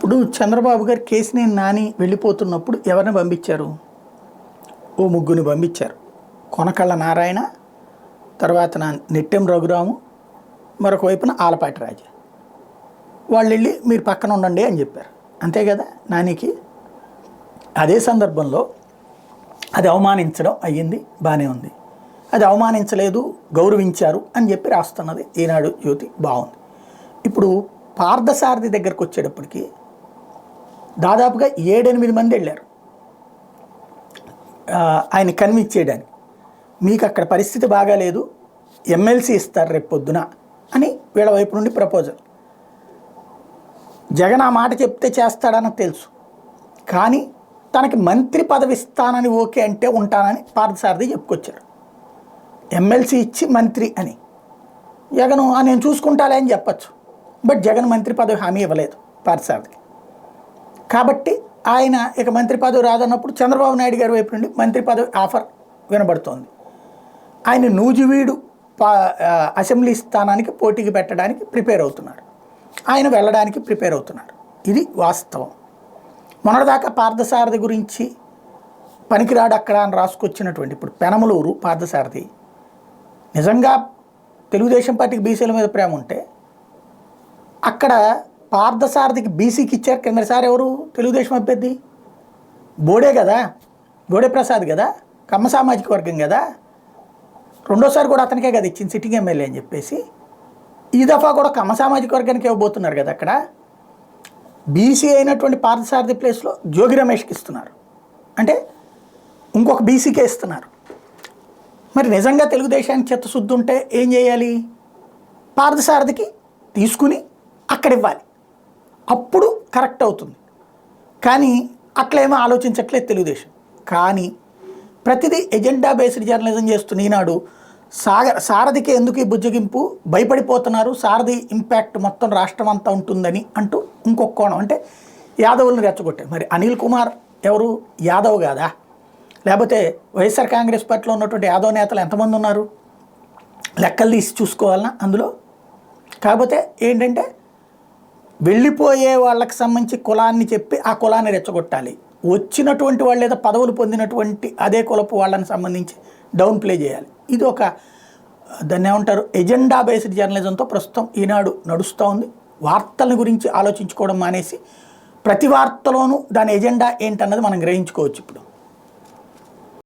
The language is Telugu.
ఇప్పుడు చంద్రబాబు గారు కేసినేని నాని వెళ్ళిపోతున్నప్పుడు ఎవరిని పంపించారు? ఓ ముగ్గురిని పంపించారు. కొనకళ్ళ నారాయణ, తర్వాత నెట్టెం రఘురాము, మరొక వైపున ఆలపాటి రాజా. వాళ్ళు వెళ్ళి మీరు పక్కన ఉండండి అని చెప్పారు. అంతే కదా నానికి. అదే సందర్భంలో అది అవమానించడం అయ్యింది, బాగానే ఉంది. అది అవమానించలేదు, గౌరవించారు అని చెప్పి రాస్తున్నది ఈనాడు జ్యోతి, బాగుంది. ఇప్పుడు పార్థసారథి దగ్గరకు వచ్చేటప్పటికి దాదాపుగా 7-8 మంది వెళ్ళారు ఆయన కన్విన్స్ చేయడానికి. మీకు అక్కడ పరిస్థితి బాగాలేదు, ఎమ్మెల్సీ ఇస్తారు రేపు పొద్దున అని వీళ్ళ వైపు నుండి ప్రపోజల్. జగన్ ఆ మాట చెప్తే చేస్తాడని తెలుసు, కానీ తనకి మంత్రి పదవి ఇస్తానని ఓకే అంటే ఉంటానని పార్థసారథి చెప్పుకొచ్చారు. ఎమ్మెల్సీ ఇచ్చి మంత్రి అని జగన్ నేను చూసుకుంటాలే అని చెప్పచ్చు, బట్ జగన్ మంత్రి పదవి హామీ ఇవ్వలేదు పార్థసారథికి. కాబట్టి ఆయన ఇక మంత్రి పదవి రాదన్నప్పుడు చంద్రబాబు నాయుడు గారి వైపు నుండి మంత్రి పదవి ఆఫర్ వినబడుతోంది. ఆయన నూజివీడు అసెంబ్లీ స్థానానికి పోటీకి పెట్టడానికి ప్రిపేర్ అవుతున్నాడు, ఆయన వెళ్ళడానికి ప్రిపేర్ అవుతున్నాడు. ఇది వాస్తవం. మొన్నటిదాకా పార్థసారథి గురించి పనికిరాడు అక్కడ అని రాసుకొచ్చినటువంటి ఇప్పుడు పెనమలూరు పార్థసారథి నిజంగా తెలుగుదేశం పార్టీకి బీసీల మీద ప్రేమ ఉంటే అక్కడ పార్థసారథికి బీసీకి ఇచ్చారు. కిందసారి ఎవరు తెలుగుదేశం అభ్యర్థి? బోడే కదా, బోడే ప్రసాద్ కదా, కమ్మ సామాజిక వర్గం కదా. రెండోసారి కూడా అతనికే కదా ఇచ్చింది సిట్టింగ్ ఎమ్మెల్యే అని చెప్పేసి. ఈ దఫా కూడా కమ్మ సామాజిక వర్గానికి ఇవ్వబోతున్నారు కదా. అక్కడ బీసీ అయినటువంటి పార్థసారథి ప్లేస్లో జోగి రమేష్కి ఇస్తున్నారు, అంటే ఇంకొక బీసీకే ఇస్తున్నారు. మరి నిజంగా తెలుగుదేశానికి చిత్తశుద్ధి ఉంటే ఏం చేయాలి? పార్థసారథికి తీసుకుని అక్కడ ఇవ్వాలి, అప్పుడు కరెక్ట్ అవుతుంది. కానీ అట్లేమో ఆలోచించట్లేదు తెలుగుదేశం. కానీ ప్రతిదీ ఎజెండా బేస్డ్ జర్నలిజం చేస్తున్న ఈనాడు సారథికి ఎందుకు ఈ బుజ్జగింపు, భయపడిపోతున్నారు, సారథి ఇంపాక్ట్ మొత్తం రాష్ట్రం అంతా ఉంటుందని అంటూ ఇంకొక కోణం, అంటే యాదవులను రెచ్చగొట్టారు. మరి అనిల్ కుమార్ ఎవరు? యాదవ్ కాదా? లేకపోతే వైఎస్ఆర్ కాంగ్రెస్ పార్టీలో ఉన్నటువంటి యాదవ్ నేతలు ఎంతమంది ఉన్నారు? లెక్కలు తీసి చూసుకోవాలన్నా అందులో. కాకపోతే ఏంటంటే వెళ్ళిపోయే వాళ్ళకి సంబంధించి కులాన్ని చెప్పి ఆ కులాన్ని రెచ్చగొట్టాలి, వచ్చినటువంటి వాళ్ళు లేదా పదవులు పొందినటువంటి అదే కులపు వాళ్ళని సంబంధించి డౌన్ ప్లే చేయాలి. ఇది ఒక దాన్ని ఏమంటారు ఎజెండా బేస్డ్ జర్నలిజంతో ప్రస్తుతం ఈనాడు నడుస్తూ ఉంది. వార్తల గురించి ఆలోచించుకోవడం మానేసి ప్రతి వార్తలోనూ దాని ఎజెండా ఏంటన్నది మనం గ్రహించుకోవచ్చు ఇప్పుడు.